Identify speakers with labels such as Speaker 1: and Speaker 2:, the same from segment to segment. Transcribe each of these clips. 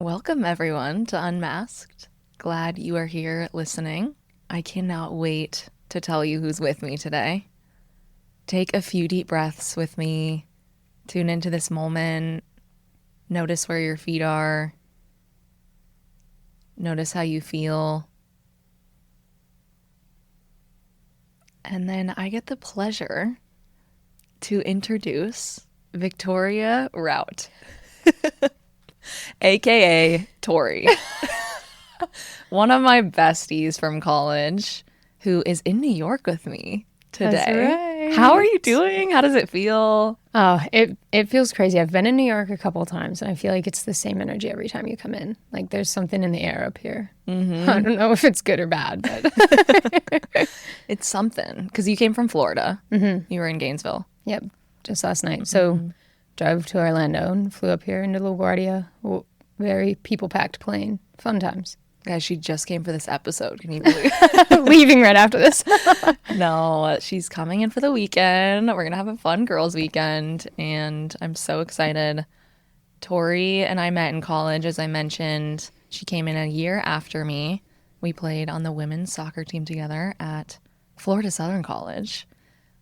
Speaker 1: Welcome, everyone, to Unmasked. Glad you are here listening. I cannot wait to tell you who's with me today. Take a few deep breaths with me. Tune into this moment. Notice where your feet are. Notice how you feel. And then I get the pleasure to introduce Victoria Rout, aka Tori. One of my besties from college who is in New York with me today.
Speaker 2: That's right.
Speaker 1: How are you doing? How does it feel?
Speaker 2: Oh, it feels crazy. I've been in New York a couple of times, and I feel like it's the same energy every time you come in. Like there's something in the air up here. Mm-hmm. I don't know if it's good or bad, but
Speaker 1: It's something. Because you came from Florida. Mm-hmm. You were in Gainesville.
Speaker 2: Yep, just last night. So drove to Orlando and flew up here into LaGuardia. Very people-packed plane. Fun times.
Speaker 1: Guys, she just came for this episode. Can you believe
Speaker 2: Leaving right after this.
Speaker 1: No, she's coming in for the weekend. We're going to have a fun girls' weekend, and I'm so excited. Tori and I met in college, as I mentioned. She came in a year after me. We played on the women's soccer team together at Florida Southern College.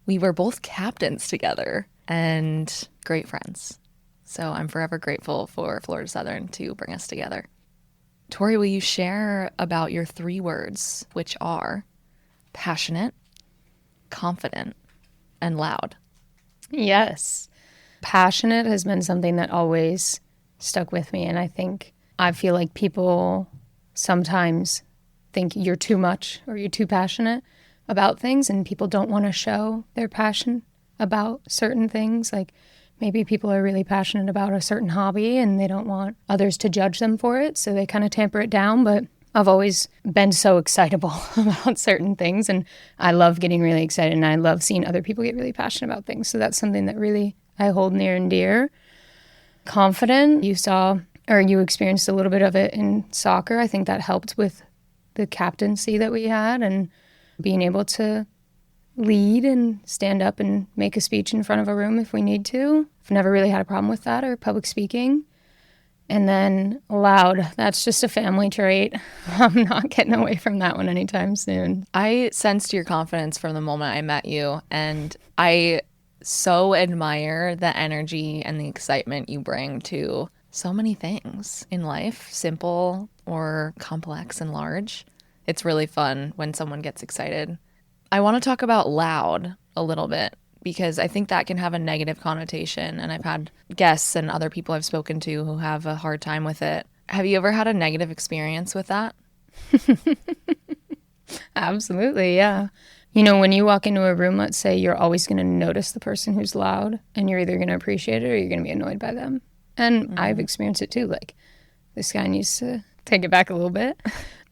Speaker 1: We were both captains together and great friends. So I'm forever grateful for Florida Southern to bring us together. Tori, will you share about your 3 words, which are passionate, confident, and loud?
Speaker 2: Yes. Passionate has been something that always stuck with me. And I feel like people sometimes think you're too much or you're too passionate about things, and people don't want to show their passion about certain things. Like maybe people are really passionate about a certain hobby and they don't want others to judge them for it, so they kind of tamper it down. But I've always been so excitable about certain things, and I love getting really excited, and I love seeing other people get really passionate about things. So that's something that really I hold near and dear. Confident, you experienced a little bit of it in soccer. I think that helped with the captaincy that we had and being able to lead and stand up and make a speech in front of a room if we need to. I've never really had a problem with that, or public speaking. And then loud, that's just a family trait. I'm not getting away from that one anytime soon.
Speaker 1: I sensed your confidence from the moment I met you, and I so admire the energy and the excitement you bring to so many things in life, simple or complex and large. It's really fun when someone gets excited. I want to talk about loud a little bit because I think that can have a negative connotation, and I've had guests and other people I've spoken to who have a hard time with it. Have you ever had a negative experience with that?
Speaker 2: Absolutely, yeah. You know, when you walk into a room, let's say you're always going to notice the person who's loud, and you're either going to appreciate it or you're going to be annoyed by them. And I've experienced it too. Like, this guy needs to take it back a little bit.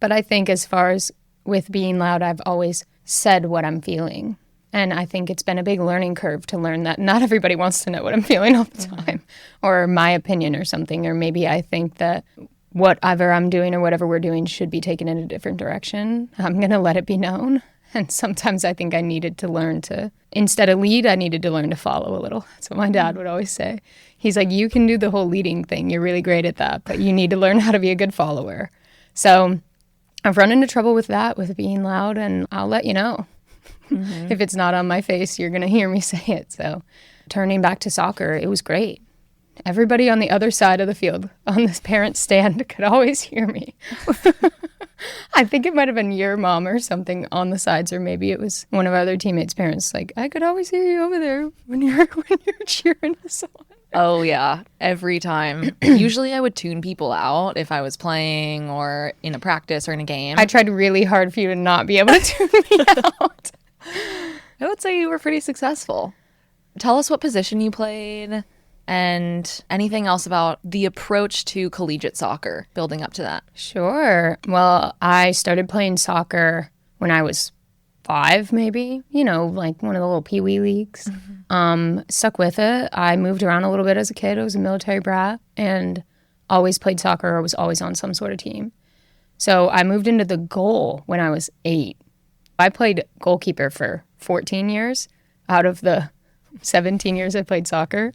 Speaker 2: But I think as far as with being loud, I've always said what I'm feeling. And I think it's been a big learning curve to learn that not everybody wants to know what I'm feeling all the time, or my opinion or something. Or maybe I think that whatever I'm doing or whatever we're doing should be taken in a different direction. I'm going to let it be known. And sometimes I think I needed to learn to, instead of lead, I needed to learn to follow a little. That's what my dad would always say. He's like, you can do the whole leading thing. You're really great at that, but you need to learn how to be a good follower. So I've run into trouble with that, with being loud, and I'll let you know. Mm-hmm. If it's not on my face, you're going to hear me say it. So turning back to soccer, it was great. Everybody on the other side of the field, on this parent stand, could always hear me. I think it might have been your mom or something on the sides, or maybe it was one of our other teammates' parents. Like, I could always hear you over there when you're cheering us on.
Speaker 1: Oh, yeah. Every time. Usually I would tune people out if I was playing or in a practice or in a game.
Speaker 2: I tried really hard for you to not be able to tune me out.
Speaker 1: I would say you were pretty successful. Tell us what position you played and anything else about the approach to collegiate soccer, building up to that.
Speaker 2: Sure. Well, I started playing soccer when I was 5, maybe, like one of the little peewee leagues. Mm-hmm. Stuck with it. I moved around a little bit as a kid. I was a military brat and always played soccer or was always on some sort of team. So I moved into the goal when I was 8. I played goalkeeper for 14 years out of the 17 years I played soccer.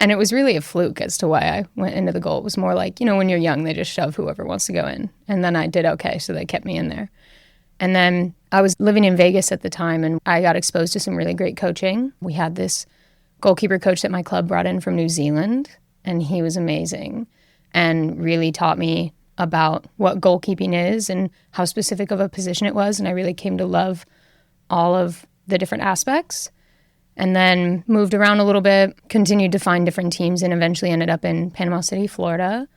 Speaker 2: And it was really a fluke as to why I went into the goal. It was more like, when you're young, they just shove whoever wants to go in. And then I did okay, so they kept me in there. And then I was living in Vegas at the time, and I got exposed to some really great coaching. We had this goalkeeper coach that my club brought in from New Zealand, and he was amazing and really taught me about what goalkeeping is and how specific of a position it was. And I really came to love all of the different aspects. And then moved around a little bit, continued to find different teams, and eventually ended up in Panama City, Florida,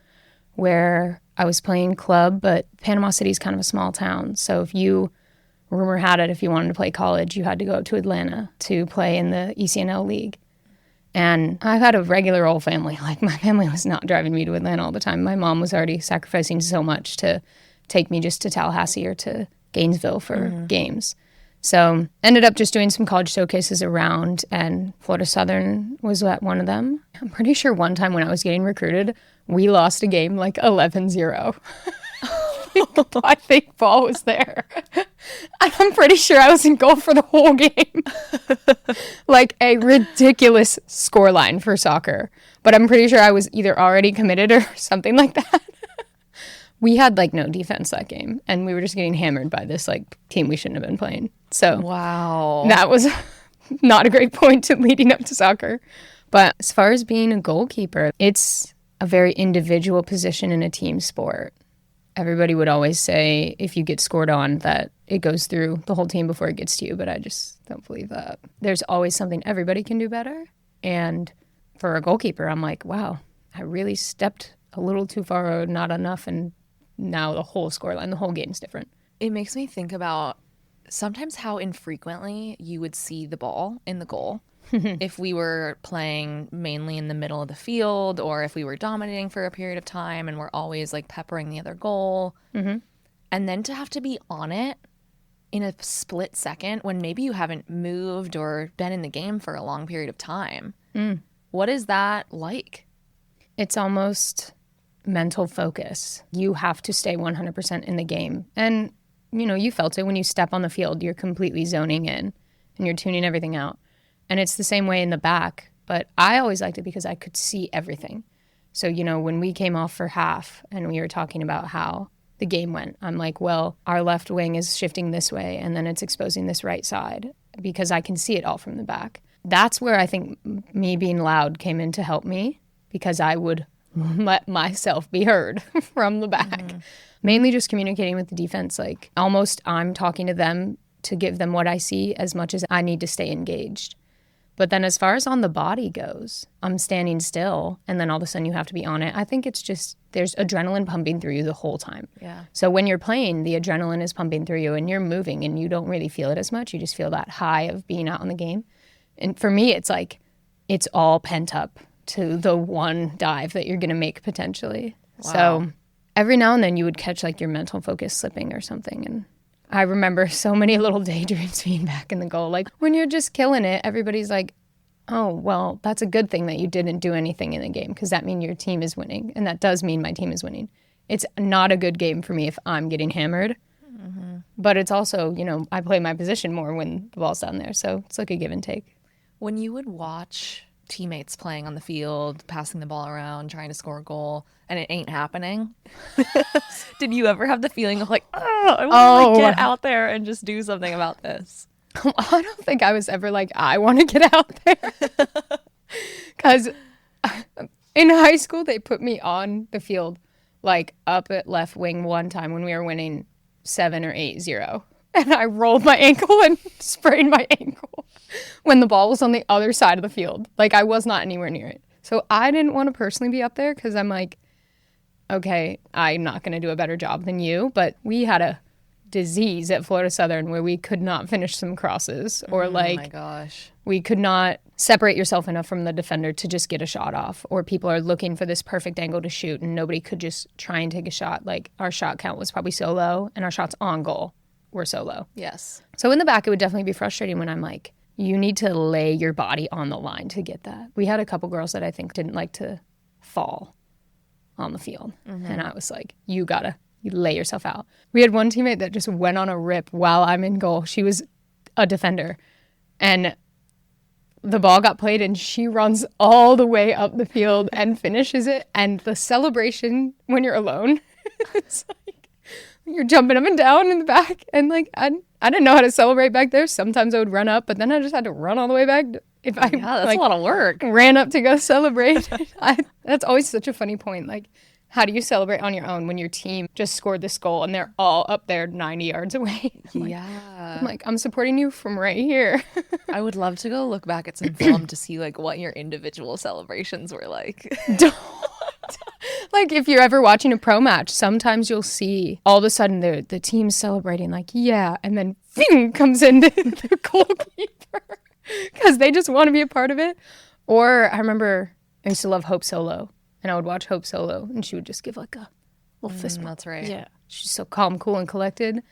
Speaker 2: where I was playing club, but Panama City is kind of a small town. So rumor had it, if you wanted to play college, you had to go to Atlanta to play in the ECNL league. And I've had a regular old family. Like, my family was not driving me to Atlanta all the time. My mom was already sacrificing so much to take me just to Tallahassee or to Gainesville for games. So ended up just doing some college showcases around, and Florida Southern was at one of them. I'm pretty sure one time when I was getting recruited, we lost a game like 11-0. I think Paul was there. I'm pretty sure I was in goal for the whole game. Like a ridiculous scoreline for soccer. But I'm pretty sure I was either already committed or something like that. We had like no defense that game, and we were just getting hammered by this like team we shouldn't have been playing. So
Speaker 1: wow,
Speaker 2: that was not a great point to leading up to soccer. But as far as being a goalkeeper, it's a very individual position in a team sport. Everybody would always say if you get scored on that it goes through the whole team before it gets to you, but I just don't believe that. There's always something everybody can do better. And for a goalkeeper, I'm like, wow, I really stepped a little too far or not enough, and now the whole scoreline, the whole game's different.
Speaker 1: It makes me think about sometimes how infrequently you would see the ball in the goal. If we were playing mainly in the middle of the field, or if we were dominating for a period of time and we're always like peppering the other goal. And then to have to be on it in a split second when maybe you haven't moved or been in the game for a long period of time. What is that like?
Speaker 2: It's almost mental focus. You have to stay 100% in the game. And, you felt it when you step on the field. You're completely zoning in and you're tuning everything out. And it's the same way in the back. But I always liked it because I could see everything. So, when we came off for half and we were talking about how the game went, I'm like, well, our left wing is shifting this way and then it's exposing this right side because I can see it all from the back. That's where I think me being loud came in to help me, because I would let myself be heard from the back. Mainly just communicating with the defense. Like, almost I'm talking to them to give them what I see as much as I need to stay engaged. But then as far as on the body goes, I'm standing still and then all of a sudden you have to be on it. I think it's just there's adrenaline pumping through you the whole time.
Speaker 1: Yeah.
Speaker 2: So when you're playing, the adrenaline is pumping through you and you're moving and you don't really feel it as much. You just feel that high of being out in the game. And for me, it's like it's all pent up to the one dive that you're going to make potentially.
Speaker 1: Wow.
Speaker 2: So every now and then you would catch like your mental focus slipping or something. And I remember so many little daydreams being back in the goal. Like when you're just killing it, everybody's like, oh, well, that's a good thing that you didn't do anything in the game because that means your team is winning. And that does mean my team is winning. It's not a good game for me if I'm getting hammered. But it's also, I play my position more when the ball's down there. So it's like a give and take.
Speaker 1: When you would watch teammates playing on the field, passing the ball around, trying to score a goal, and it ain't happening, did you ever have the feeling of like, oh, I want to get out there and just do something about this?
Speaker 2: I don't think I was ever like, I want to get out there. Because in high school, they put me on the field, like up at left wing one time when we were winning 7 or 8-0. And I rolled my ankle and sprained my ankle when the ball was on the other side of the field. Like, I was not anywhere near it. So I didn't want to personally be up there because I'm like, okay, I'm not going to do a better job than you. But we had a disease at Florida Southern where we could not finish some crosses or like,
Speaker 1: oh my gosh,
Speaker 2: we could not separate yourself enough from the defender to just get a shot off, or people are looking for this perfect angle to shoot and nobody could just try and take a shot. Like, our shot count was probably so low and our shots on goal were so low.
Speaker 1: Yes.
Speaker 2: So in the back, it would definitely be frustrating when I'm like, you need to lay your body on the line to get that. We had a couple girls that I think didn't like to fall on the field. And I was like, you lay yourself out. We had one teammate that just went on a rip while I'm in goal. She was a defender. And the ball got played and she runs all the way up the field and finishes it. And the celebration when you're alone, it's like you're jumping up and down in the back. And like, I didn't know how to celebrate back there. Sometimes I would run up, but then I just had to run all the way back. If I
Speaker 1: that's
Speaker 2: like,
Speaker 1: a lot of work.
Speaker 2: Ran up to go celebrate. That's always such a funny point. Like, how do you celebrate on your own when your team just scored this goal and they're all up there 90 yards away? I'm like, I'm supporting you from right here.
Speaker 1: I would love to go look back at some film to see like what your individual celebrations were like.
Speaker 2: Like, if you're ever watching a pro match, sometimes you'll see all of a sudden the team's celebrating like, yeah, and then ping, comes in the goalkeeper because they just want to be a part of it. Or I remember I used to love Hope Solo. And I would watch Hope Solo, and she would just give like a little fist bump.
Speaker 1: That's right.
Speaker 2: Yeah. She's so calm, cool, and collected.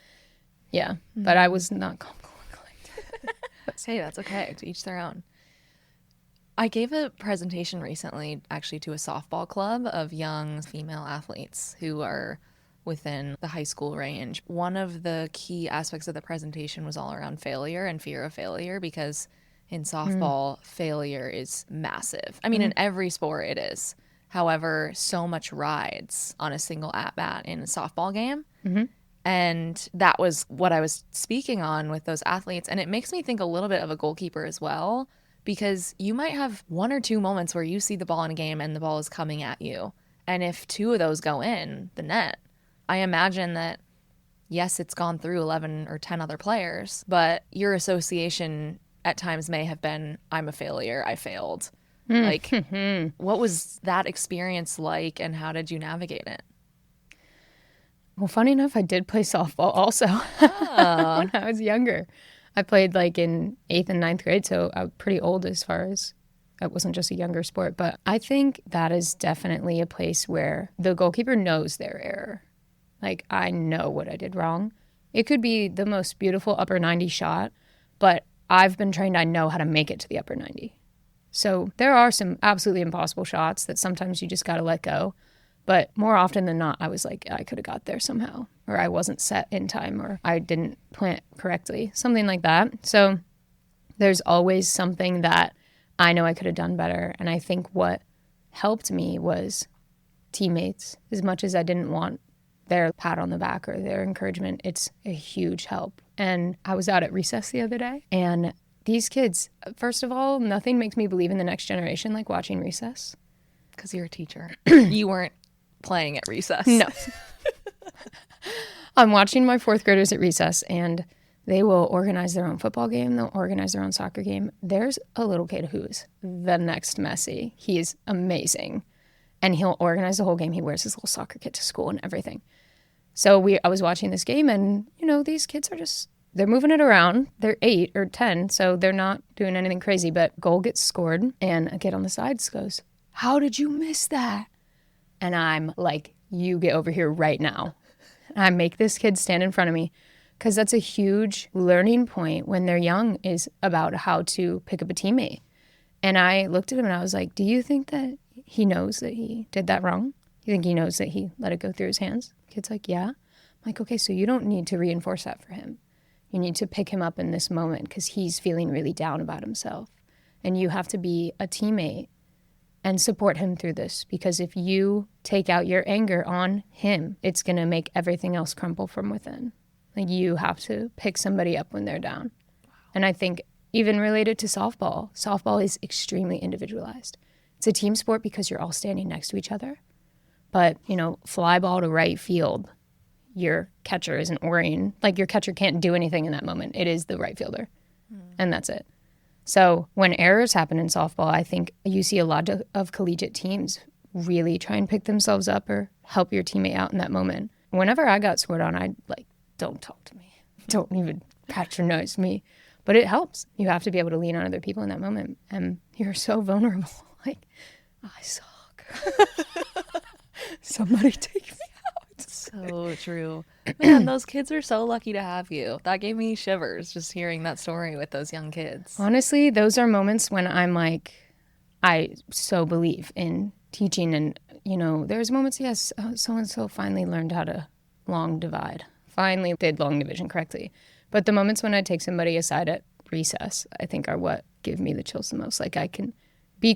Speaker 2: Yeah. But I was not calm, cool, and collected.
Speaker 1: Hey, that's okay. To each their own. I gave a presentation recently, actually, to a softball club of young female athletes who are within the high school range. One of the key aspects of the presentation was all around failure and fear of failure, because in softball, failure is massive. I mean, in every sport it is. However, so much rides on a single at-bat in a softball game. And that was what I was speaking on with those athletes. And it makes me think a little bit of a goalkeeper as well, because you might have one or two moments where you see the ball in a game and the ball is coming at you. And if two of those go in the net, I imagine that, yes, it's gone through 11 or 10 other players, but your association at times may have been, I'm a failure, I failed. Like, what was that experience like, and how did you navigate it?
Speaker 2: Well, funny enough, I did play softball also when I was younger. I played like in 8th and 9th grade, so I was pretty old as far as it wasn't just a younger sport. But I think that is definitely a place where the goalkeeper knows their error. Like, I know what I did wrong. It could be the most beautiful upper 90 shot, but I've been trained, I know how to make it to the upper 90. So there are some absolutely impossible shots that sometimes you just got to let go. But more often than not, I was like, I could have got there somehow, or I wasn't set in time, or I didn't plant correctly, something like that. So there's always something that I know I could have done better. And I think what helped me was teammates. As much as I didn't want their pat on the back or their encouragement, it's a huge help. And I was out at recess the other day, and these kids, first of all, nothing makes me believe in the next generation like watching recess.
Speaker 1: Because you're a teacher. You weren't playing at recess.
Speaker 2: No. I'm watching my 4th graders at recess, and they will organize their own football game. They'll organize their own soccer game. There's a little kid who's the next Messi. He is amazing. And he'll organize the whole game. He wears his little soccer kit to school and everything. So I was watching this game, and, these kids are just, they're moving it around. They're 8 or 10, so they're not doing anything crazy. But goal gets scored, and a kid on the sides goes, "How did you miss that?" And I'm like, "You get over here right now." And I make this kid stand in front of me, because that's a huge learning point when they're young, is about how to pick up a teammate. And I looked at him and I was like, "Do you think that he knows that he did that wrong? You think he knows that he let it go through his hands?" The kid's like, "Yeah." I'm like, "Okay, so you don't need to reinforce that for him. You need to pick him up in this moment because he's feeling really down about himself. And you have to be a teammate and support him through this, because if you take out your anger on him, it's going to make everything else crumble from within. Like, you have to pick somebody up when they're down." And I think even related to softball is extremely individualized. It's a team sport because you're all standing next to each other. But, fly ball to right field, your catcher isn't worrying. Like, your catcher can't do anything in that moment. It is the right fielder. And that's it. So when errors happen in softball, I think you see a lot of collegiate teams really try and pick themselves up or help your teammate out in that moment. Whenever I got scored on, I'd like, "Don't talk to me. Don't even patronize me." But it helps. You have to be able to lean on other people in that moment. And you're so vulnerable. Like, "I suck. Somebody take me out."
Speaker 1: So true. Man, those kids are so lucky to have you. That gave me shivers just hearing that story with those young kids.
Speaker 2: Honestly, those are moments when I'm like, I so believe in teaching. And, there's moments, yes, so-and-so finally learned how to long divide. Finally did long division correctly. But the moments when I take somebody aside at recess, I think, are what give me the chills the most. Like, I can be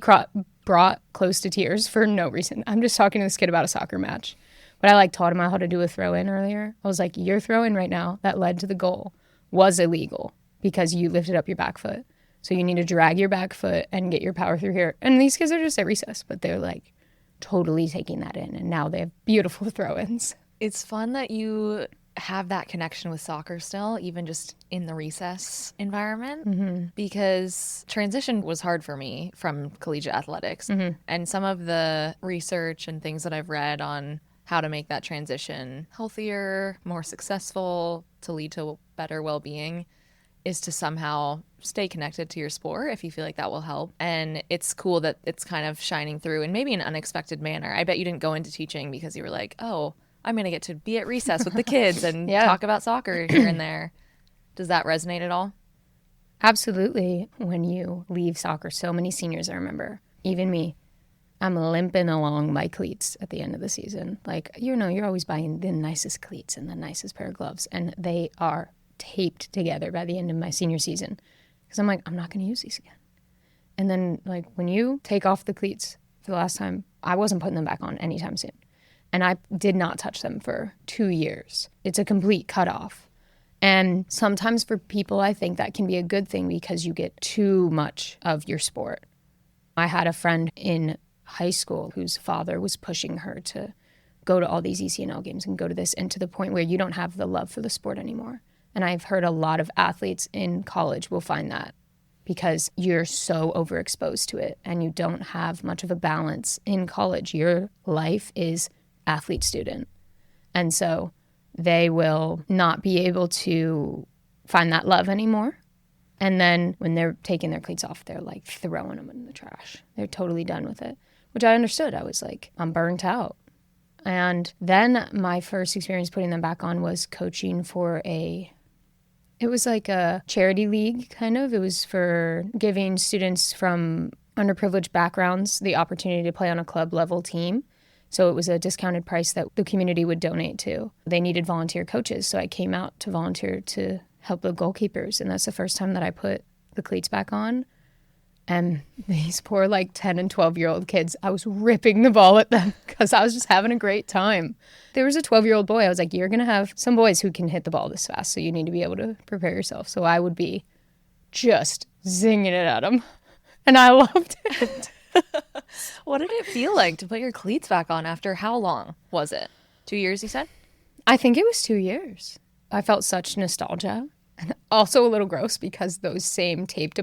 Speaker 2: brought close to tears for no reason. I'm just talking to this kid about a soccer match. But I like taught him how to do a throw-in earlier. I was like, your throw-in right now that led to the goal was illegal because you lifted up your back foot. So you need to drag your back foot and get your power through here. And these kids are just at recess, but they're like totally taking that in. And now they have beautiful throw-ins.
Speaker 1: It's fun that you have that connection with soccer still, even just in the recess environment, because transition was hard for me from collegiate athletics. And some of the research and things that I've read on how to make that transition healthier, more successful, to lead to better well-being is to somehow stay connected to your sport if you feel like that will help. And it's cool that it's kind of shining through in maybe an unexpected manner. I bet you didn't go into teaching because you were like, oh, I'm going to get to be at recess with the kids and talk about soccer here and there. Does that resonate at all?
Speaker 2: Absolutely. When you leave soccer, so many seniors, I remember, even me, I'm limping along my cleats at the end of the season. Like, you're always buying the nicest cleats and the nicest pair of gloves, and they are taped together by the end of my senior season. Because I'm like, I'm not going to use these again. And then, like, when you take off the cleats for the last time, I wasn't putting them back on anytime soon. And I did not touch them for 2 years. It's a complete cutoff. And sometimes for people, I think that can be a good thing because you get too much of your sport. I had a friend in high school whose father was pushing her to go to all these ECNL games and go to this, and to the point where you don't have the love for the sport anymore. And I've heard a lot of athletes in college will find that because you're so overexposed to it and you don't have much of a balance in college. Your life is athlete student. And so they will not be able to find that love anymore. And then when they're taking their cleats off, they're like throwing them in the trash. They're totally done with it, which I understood. I was like, I'm burnt out. And then my first experience putting them back on was coaching for it was like a charity league, kind of. It was for giving students from underprivileged backgrounds the opportunity to play on a club level team. So it was a discounted price that the community would donate to. They needed volunteer coaches, so I came out to volunteer to help the goalkeepers, and that's the first time that I put the cleats back on. And these poor, like, 10 and 12-year-old kids, I was ripping the ball at them because I was just having a great time. There was a 12-year-old boy. I was like, you're going to have some boys who can hit the ball this fast, so you need to be able to prepare yourself. So I would be just zinging it at him, and I loved it.
Speaker 1: What did it feel like to put your cleats back on after how long was it? 2 years, you said?
Speaker 2: I think it was 2 years. I felt such nostalgia. And also a little gross because those same taped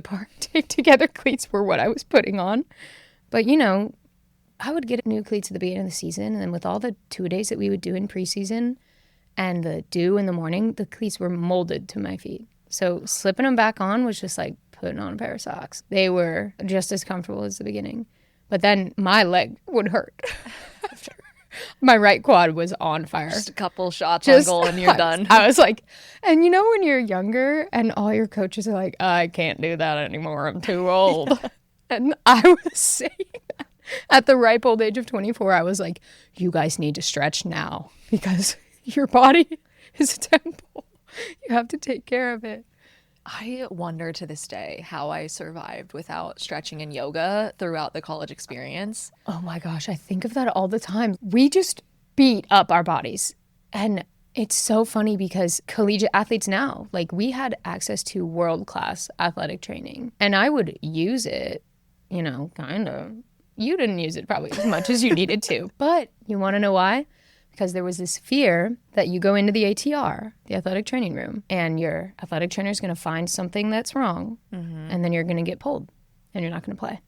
Speaker 2: together cleats were what I was putting on. But, I would get new cleats at the beginning of the season, and then with all the two-a-days that we would do in preseason and the dew in the morning, the cleats were molded to my feet. So slipping them back on was just like putting on a pair of socks. They were just as comfortable as the beginning. But then my leg would hurt after. My right quad was on fire.
Speaker 1: Just a couple shots on goal and you're done.
Speaker 2: I was like, and when you're younger and all your coaches are like, I can't do that anymore, I'm too old. Yeah. And I was saying that at the ripe old age of 24, I was like, you guys need to stretch now because your body is a temple. You have to take care of it.
Speaker 1: I wonder to this day how I survived without stretching and yoga throughout the college experience.
Speaker 2: Oh my gosh, I think of that all the time. We just beat up our bodies. And it's so funny because collegiate athletes now, like, we had access to world-class athletic training. And I would use it, kind of. You didn't use it probably as much as you needed to. But you want to know why? Because there was this fear that you go into the ATR, the athletic training room, and your athletic trainer is going to find something that's wrong, and then you're going to get pulled, and you're not going to play.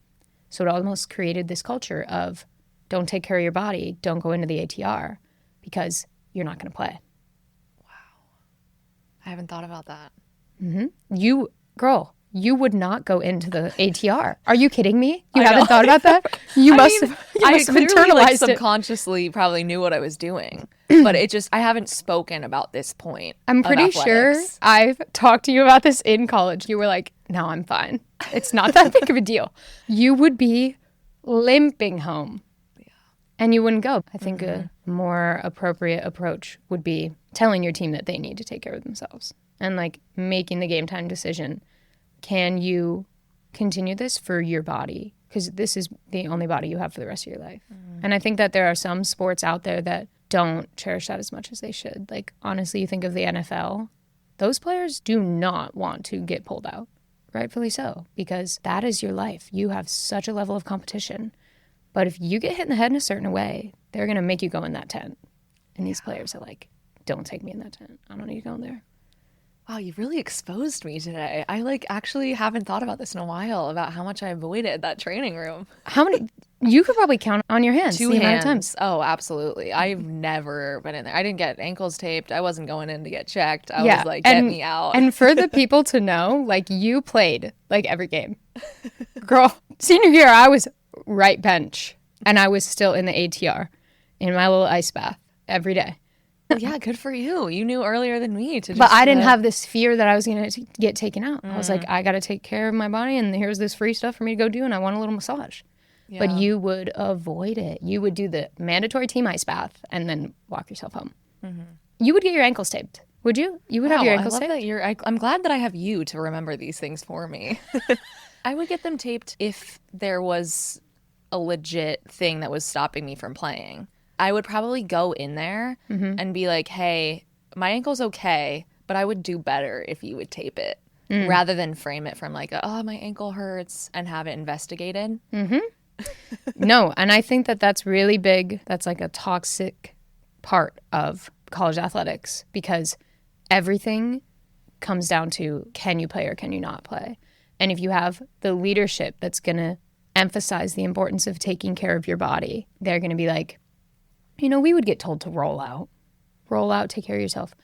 Speaker 2: So it almost created this culture of don't take care of your body, don't go into the ATR, because you're not going to play.
Speaker 1: Wow. I haven't thought about that.
Speaker 2: You would not go into the ATR. Are you kidding me? You haven't thought about that? You must have internalized
Speaker 1: subconsciously probably knew what I was doing. But I haven't spoken about this point.
Speaker 2: I'm pretty sure I've talked to you about this in college. You were like, no, I'm fine. It's not that big of a deal. You would be limping home. Yeah. And you wouldn't go. I think a more appropriate approach would be telling your team that they need to take care of themselves and, like, making the game time decision can you continue this for your body? Because this is the only body you have for the rest of your life. And I think that there are some sports out there that don't cherish that as much as they should. Like, honestly, you think of the NFL, those players do not want to get pulled out. Rightfully so, because that is your life. You have such a level of competition. But if you get hit in the head in a certain way, they're going to make you go in that tent. And these players are like, don't take me in that tent. I don't need to go in there.
Speaker 1: Wow, you really exposed me today. I actually haven't thought about this in a while about how much I avoided that training room.
Speaker 2: How many? You could probably count on your hands.
Speaker 1: Two
Speaker 2: the amount
Speaker 1: hands.
Speaker 2: of times.
Speaker 1: Oh, absolutely. I've never been in there. I didn't get ankles taped. I wasn't going in to get checked. I was like, get me out.
Speaker 2: And for the people to know, like, you played like every game. Girl, senior year, I was right bench and I was still in the ATR in my little ice bath every day.
Speaker 1: Well, yeah, good for you. You knew earlier than me to just.
Speaker 2: But I didn't have this fear that I was going to get taken out. I was like, I got to take care of my body, and here's this free stuff for me to go do, and I want a little massage. Yeah. But you would avoid it. You would do the mandatory team ice bath and then walk yourself home. Mm-hmm. You would get your ankles taped. Would you? You would have your ankles taped?
Speaker 1: I'm glad that I have you to remember these things for me. I would get them taped if there was a legit thing that was stopping me from playing. I would probably go in there and be like, hey, my ankle's okay, but I would do better if you would tape it rather than frame it from like, oh, my ankle hurts and have it investigated.
Speaker 2: Mm-hmm. No, and I think that that's really big. That's like a toxic part of college athletics because everything comes down to can you play or can you not play? And if you have the leadership that's going to emphasize the importance of taking care of your body, they're going to be like, you know, we would get told to roll out, take care of yourself.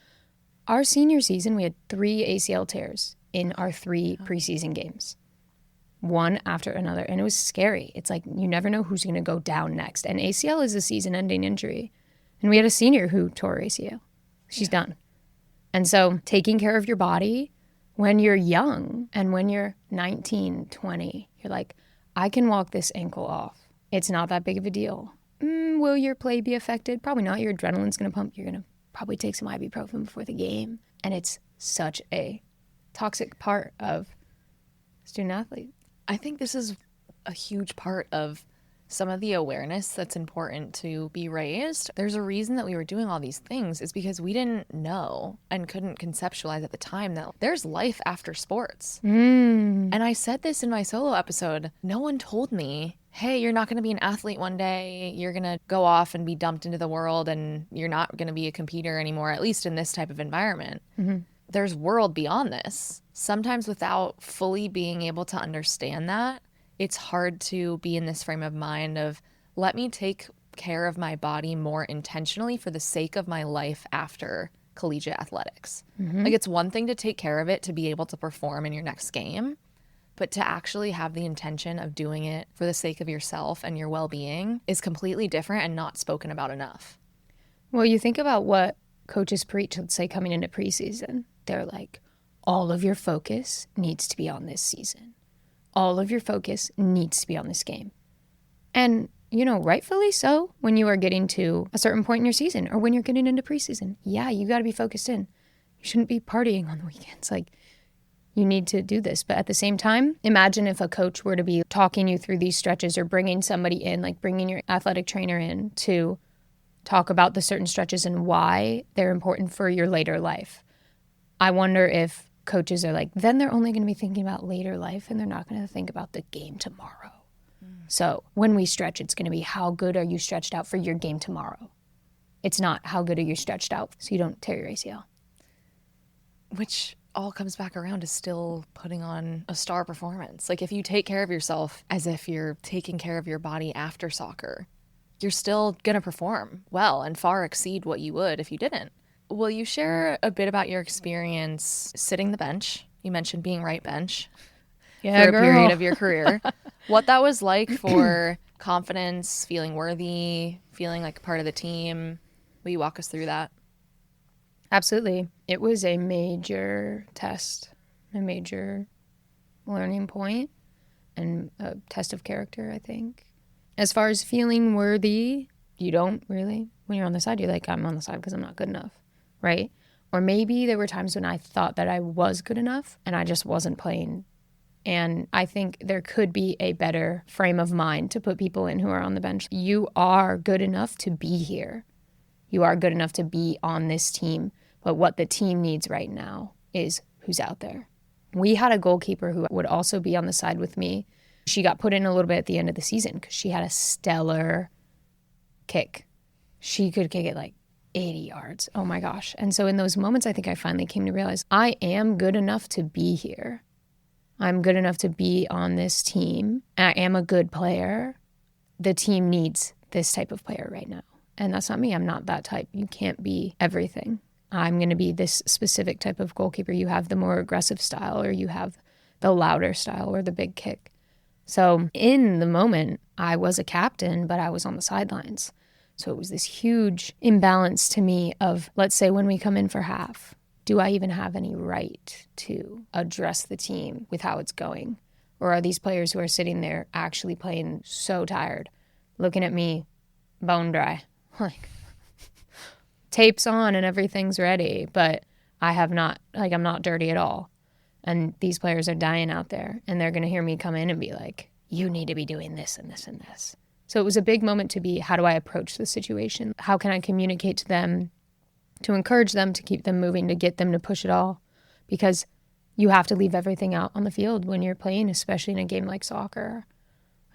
Speaker 2: Our senior season, we had 3 ACL tears in our 3 preseason games, one after another. And it was scary. It's like you never know who's going to go down next. And ACL is a season-ending injury. And we had a senior who tore ACL. She's done. And so taking care of your body when you're young and when you're 19, 20, you're like, I can walk this ankle off. It's not that big of a deal. Will your play be affected? Probably not. Your adrenaline's going to pump. You're going to probably take some ibuprofen before the game. And it's such a toxic part of student athlete.
Speaker 1: I think this is a huge part of some of the awareness that's important to be raised. There's a reason that we were doing all these things is because we didn't know and couldn't conceptualize at the time that there's life after sports. And I said this in my solo episode. No one told me, hey, you're not going to be an athlete one day. You're going to go off and be dumped into the world and you're not going to be a competitor anymore, at least in this type of environment. Mm-hmm. There's world beyond this. Sometimes without fully being able to understand that, it's hard to be in this frame of mind of let me take care of my body more intentionally for the sake of my life after collegiate athletics. Mm-hmm. Like it's one thing to take care of it to be able to perform in your next game, but to actually have the intention of doing it for the sake of yourself and your well-being is completely different and not spoken about enough.
Speaker 2: Well, you think about what coaches preach, let's say coming into preseason. They're like, all of your focus needs to be on this season. All of your focus needs to be on this game. And, you know, rightfully so when you are getting to a certain point in your season or when you're getting into preseason. Yeah, you got to be focused in. You shouldn't be partying on the weekends. Like, you need to do this. But at the same time, imagine if a coach were to be talking you through these stretches or bringing somebody in, like bringing your athletic trainer in to talk about the certain stretches and why they're important for your later life. I wonder if coaches are like, then they're only going to be thinking about later life and they're not going to think about the game tomorrow. So when we stretch, it's going to be how good are you stretched out for your game tomorrow? It's not how good are you stretched out so you don't tear your ACL.
Speaker 1: Which all comes back around to still putting on a star performance. Like if you take care of yourself as if you're taking care of your body after soccer, you're still going to perform well and far exceed what you would if you didn't. Will you share a bit about your experience sitting the bench? You mentioned being right bench for a period of your career. What that was like for confidence, feeling worthy, feeling like part of the team. Will you walk us through that?
Speaker 2: Absolutely. It was a major test, a major learning point, and a test of character, I think. As far as feeling worthy, you don't really. When you're on the side, you're like, I'm on the side because I'm not good enough, right? Or maybe there were times when I thought that I was good enough and I just wasn't playing And I think there could be a better frame of mind to put people in who are on the bench. You are good enough to be here. You are good enough to be on this team. But what the team needs right now is who's out there. We had a goalkeeper who would also be on the side with me. She got put in a little bit at the end of the season because she had a stellar kick. She could kick it like 80 yards. Oh my gosh. And so in those moments, I think I finally came to realize I am good enough to be here. I'm good enough to be on this team. I am a good player. The team needs this type of player right now. And that's not me. I'm not that type. You can't be everything. I'm going to be this specific type of goalkeeper. You have the more aggressive style, or you have the louder style, or the big kick. So in the moment, I was a captain, but I was on the sidelines. So it was this huge imbalance to me of, let's say when we come in for half, do I even have any right to address the team with how it's going? Or are these players who are sitting there actually playing so tired, looking at me bone dry, like tapes on and everything's ready, but I'm not dirty at all. And these players are dying out there, and they're going to hear me come in and be like, you need to be doing this and this and this. So it was a big moment to be, how do I approach the situation? How can I communicate to them to encourage them, to keep them moving, to get them to push it all? Because you have to leave everything out on the field when you're playing, especially in a game like soccer.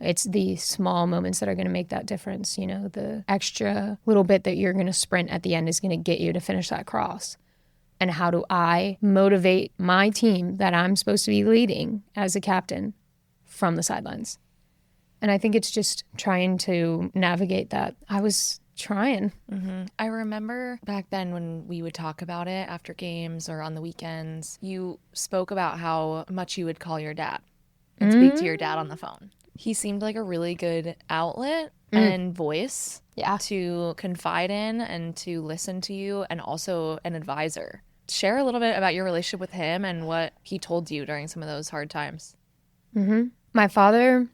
Speaker 2: It's the small moments that are going to make that difference. You know, the extra little bit that you're going to sprint at the end is going to get you to finish that cross. And how do I motivate my team that I'm supposed to be leading as a captain from the sidelines? And I think it's just trying to navigate that. I was trying.
Speaker 1: Mm-hmm. I remember back then when we would talk about it after games or on the weekends, you spoke about how much you would call your dad and speak to your dad on the phone. He seemed like a really good outlet and voice to confide in and to listen to you, and also an advisor. Share a little bit about your relationship with him and what he told you during some of those hard times.
Speaker 2: Mm-hmm. My father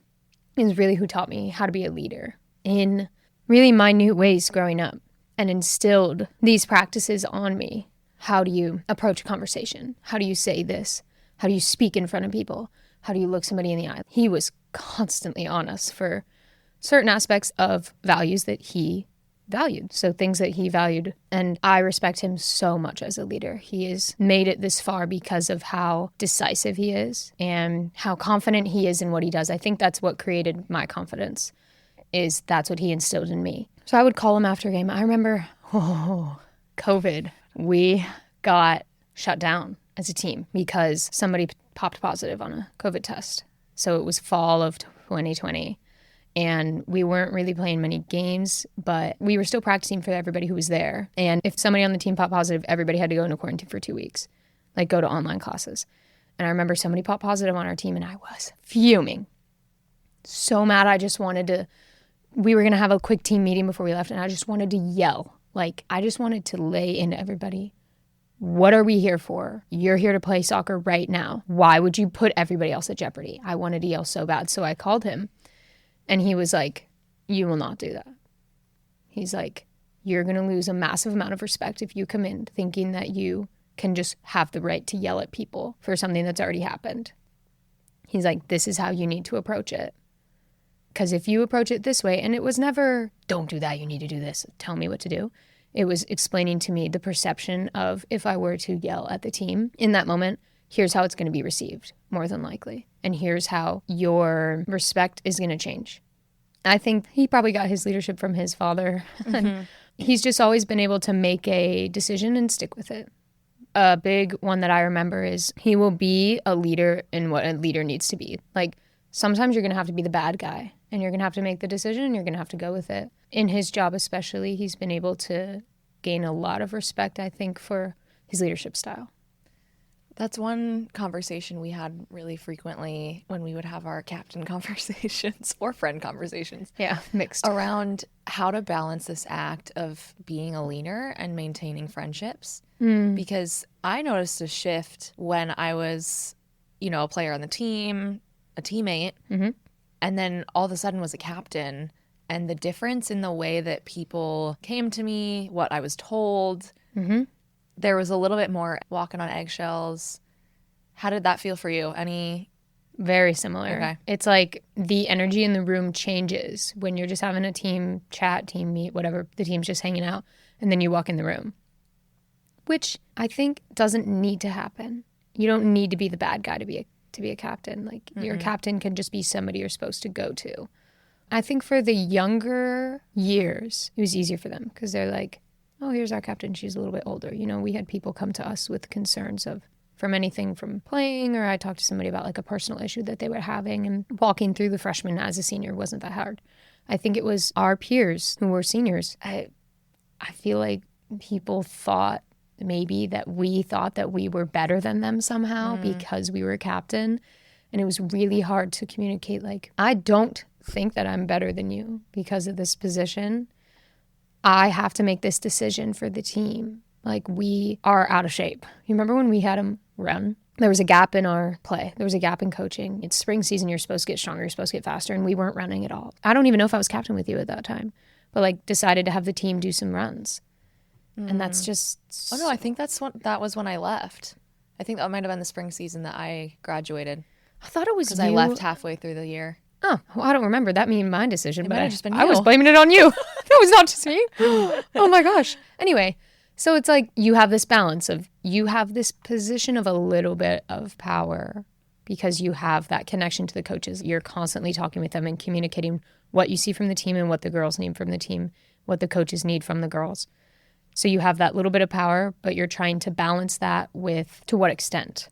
Speaker 2: is really who taught me how to be a leader in really minute ways growing up, and instilled these practices on me. How do you approach a conversation? How do you say this? How do you speak in front of people? How do you look somebody in the eye? He was constantly on us for certain aspects of values that he valued. So things that he valued. And I respect him so much as a leader. He has made it this far because of how decisive he is and how confident he is in what he does. I think that's what created my confidence, is that's what he instilled in me. So I would call him after a game. I remember, COVID. We got shut down as a team because somebody popped positive on a COVID test. So it was fall of 2020. And we weren't really playing many games, but we were still practicing for everybody who was there. And if somebody on the team popped positive, everybody had to go into quarantine for 2 weeks, like go to online classes. And I remember somebody popped positive on our team, and I was fuming. So mad. We were going to have a quick team meeting before we left, and I just wanted to yell. Like, I just wanted to lay into everybody. What are we here for? You're here to play soccer right now. Why would you put everybody else at jeopardy? I wanted to yell so bad. So I called him. And he was like, you will not do that. He's like, you're going to lose a massive amount of respect if you come in thinking that you can just have the right to yell at people for something that's already happened. He's like, this is how you need to approach it. Because if you approach it this way, and it was never, don't do that, you need to do this, tell me what to do. It was explaining to me the perception of, if I were to yell at the team in that moment, here's how it's going to be received, more than likely. And here's how your respect is going to change. I think he probably got his leadership from his father. Mm-hmm. And he's just always been able to make a decision and stick with it. A big one that I remember is he will be a leader in what a leader needs to be. Like, sometimes you're going to have to be the bad guy, and you're going to have to make the decision, and you're going to have to go with it. In his job especially, he's been able to gain a lot of respect, I think, for his leadership style.
Speaker 1: That's one conversation we had really frequently when we would have our captain conversations or friend conversations.
Speaker 2: Yeah, mixed.
Speaker 1: Around how to balance this act of being a leader and maintaining friendships. Because I noticed a shift when I was, a player on the team, a teammate, and then all of a sudden was a captain. And the difference in the way that people came to me, what I was told, there was a little bit more walking on eggshells. How did that feel for you? Any
Speaker 2: Very similar.
Speaker 1: Okay.
Speaker 2: It's like the energy in the room changes when you're just having a team chat, team meet, whatever. The team's just hanging out, and then you walk in the room, which I think doesn't need to happen. You don't need to be the bad guy to be a captain. Like your captain can just be somebody you're supposed to go to. I think for the younger years, it was easier for them because they're like, oh, here's our captain. She's a little bit older. You know, we had people come to us with concerns of from anything from playing, or I talked to somebody about like a personal issue that they were having, and walking through the freshman as a senior wasn't that hard. I think it was our peers who were seniors. I feel like people thought maybe that we thought that we were better than them somehow because we were captain. And it was really hard to communicate like, I don't think that I'm better than you because of this position. I have to make this decision for the team. Like, we are out of shape. You remember when we had him run? There was a gap in our play. There was a gap in coaching. It's spring season. You're supposed to get stronger. You're supposed to get faster. And we weren't running at all. I don't even know if I was captain with you at that time, but like decided to have the team do some runs. And that's just...
Speaker 1: Oh, no, I think that was when I left. I think that might have been the spring season that I graduated.
Speaker 2: I thought it was you.
Speaker 1: Because I left halfway through the year.
Speaker 2: Oh, well, I don't remember that being my decision, but
Speaker 1: might have just been
Speaker 2: I
Speaker 1: you.
Speaker 2: was blaming it on you. That was not just me. Oh my gosh. Anyway, so it's like you have this balance of you have this position of a little bit of power because you have that connection to the coaches. You're constantly talking with them and communicating what you see from the team and what the girls need from the team, what the coaches need from the girls. So you have that little bit of power, but you're trying to balance that with to what extent.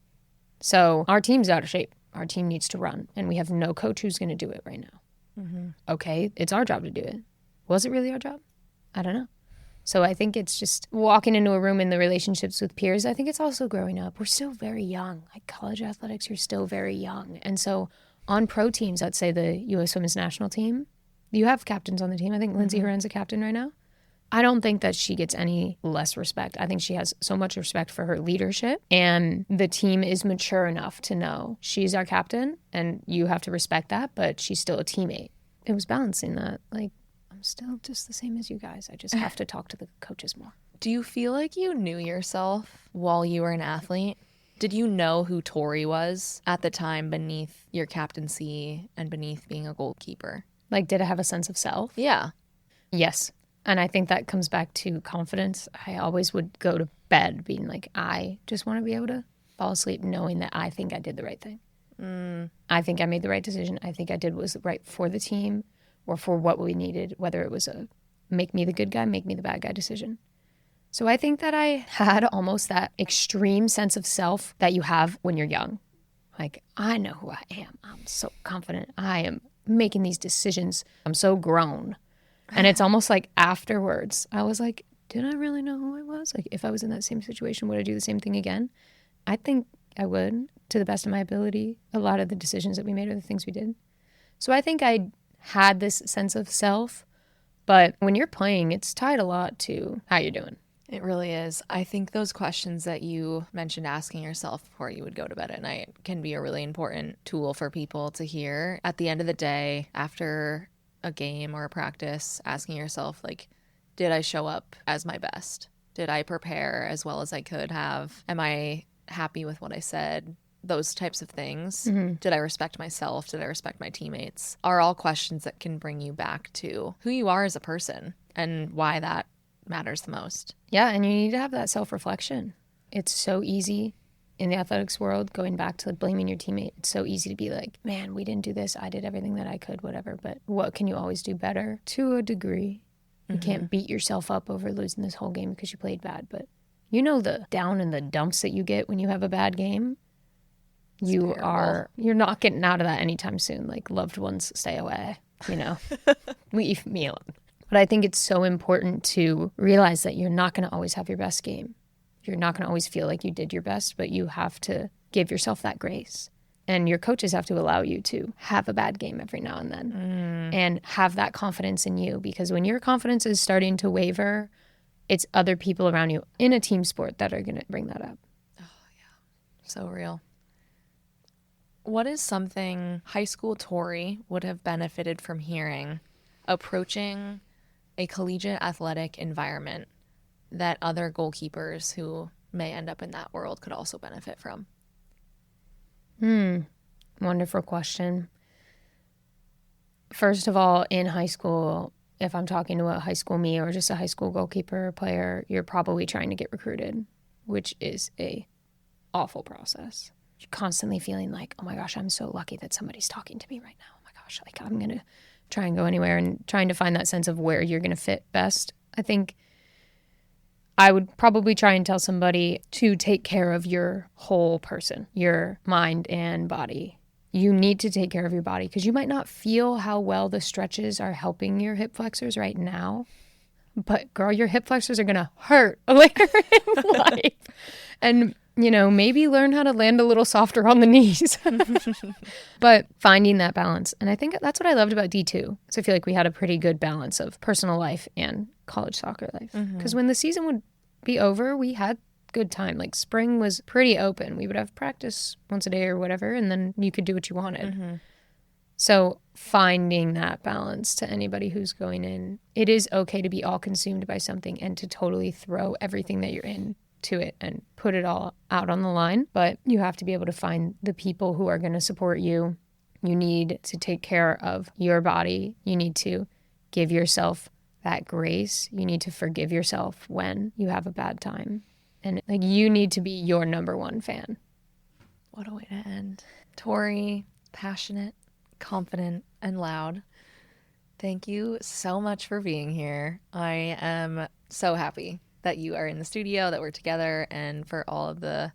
Speaker 2: So our team's out of shape. Our team needs to run, and we have no coach who's going to do it right now. Okay, it's our job to do it. Was it really our job? I don't know. So I think it's just walking into a room in the relationships with peers. I think it's also growing up. We're still very young. Like college athletics, you're still very young. And so on pro teams, let's say the U.S. Women's National Team, you have captains on the team. I think Lindsay Horan's a captain right now. I don't think that she gets any less respect. I think she has so much respect for her leadership, and the team is mature enough to know she's our captain and you have to respect that, but she's still a teammate. It was balancing that. Like, I'm still just the same as you guys. I just have to talk to the coaches more.
Speaker 1: Do you feel like you knew yourself while you were an athlete? Did you know who Tori was at the time beneath your captaincy and beneath being a goalkeeper?
Speaker 2: Like, did I have a sense of self?
Speaker 1: Yeah.
Speaker 2: Yes. And I think that comes back to confidence. I always would go to bed being like, I just want to be able to fall asleep knowing that I think I did the right thing. I think I made the right decision. I think I did what was right for the team or for what we needed, whether it was a make me the good guy, make me the bad guy decision. So I think that I had almost that extreme sense of self that you have when you're young. Like, I know who I am. I'm so confident. I am making these decisions. I'm so grown. And it's almost like afterwards, I was like, did I really know who I was? Like, if I was in that same situation, would I do the same thing again? I think I would, to the best of my ability. A lot of the decisions that we made are the things we did. So I think I had this sense of self. But when you're playing, it's tied a lot to how you're doing.
Speaker 1: It really is. I think those questions that you mentioned asking yourself before you would go to bed at night can be a really important tool for people to hear. At the end of the day, after a game or a practice, asking yourself, like, did I show up as my best? Did I prepare as well as I could have? Am I happy with what I said? Those types of things. Did I respect myself? Did I respect my teammates? Are all questions that can bring you back to who you are as a person and why that matters the most.
Speaker 2: Yeah, and you need to have that self-reflection. It's so easy in the athletics world, going back to blaming your teammate. It's so easy to be like, man, we didn't do this. I did everything that I could, whatever. But what can you always do better? To a degree. You can't beat yourself up over losing this whole game because you played bad. But you know the down in the dumps that you get when you have a bad game? You're not getting out of that anytime soon. Like, loved ones, stay away, you know, leave me alone. But I think it's so important to realize that you're not going to always have your best game. You're not going to always feel like you did your best, but you have to give yourself that grace. And your coaches have to allow you to have a bad game every now and then and have that confidence in you. Because when your confidence is starting to waver, it's other people around you in a team sport that are going to bring that up.
Speaker 1: Oh, yeah. So real. What is something high school Tori would have benefited from hearing approaching a collegiate athletic environment that other goalkeepers who may end up in that world could also benefit from?
Speaker 2: Wonderful question. First of all, in high school, if I'm talking to a high school me or just a high school goalkeeper player, you're probably trying to get recruited, which is a awful process. You're constantly feeling like, oh my gosh, I'm so lucky that somebody's talking to me right now. Oh my gosh, like I'm going to try and go anywhere, and trying to find that sense of where you're going to fit best. I think I would probably try and tell somebody to take care of your whole person, your mind and body. You need to take care of your body because you might not feel how well the stretches are helping your hip flexors right now. But girl, your hip flexors are going to hurt later in life. And, maybe learn how to land a little softer on the knees. But finding that balance. And I think that's what I loved about D2. So I feel like we had a pretty good balance of personal life and college soccer life. Because when the season would be over, we had good time. Like spring was pretty open. We would have practice once a day or whatever, and then you could do what you wanted. So finding that balance to anybody who's going in, it is okay to be all consumed by something and to totally throw everything that you're in to it and put it all out on the line. But you have to be able to find the people who are going to support you. You need to take care of your body. You need to give yourself that grace. You need to forgive yourself when you have a bad time. And you need to be your number one fan.
Speaker 1: What a way to end. Tori, passionate, confident, and loud. Thank you so much for being here. I am so happy that you are in the studio, that we're together, and for all of the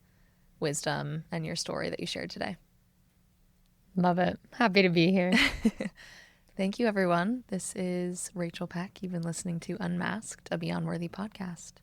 Speaker 1: wisdom and your story that you shared today.
Speaker 2: Love it. Happy to be here.
Speaker 1: Thank you, everyone. This is Rachel Peck. You've been listening to Unmasked, a Beyond Worthy podcast.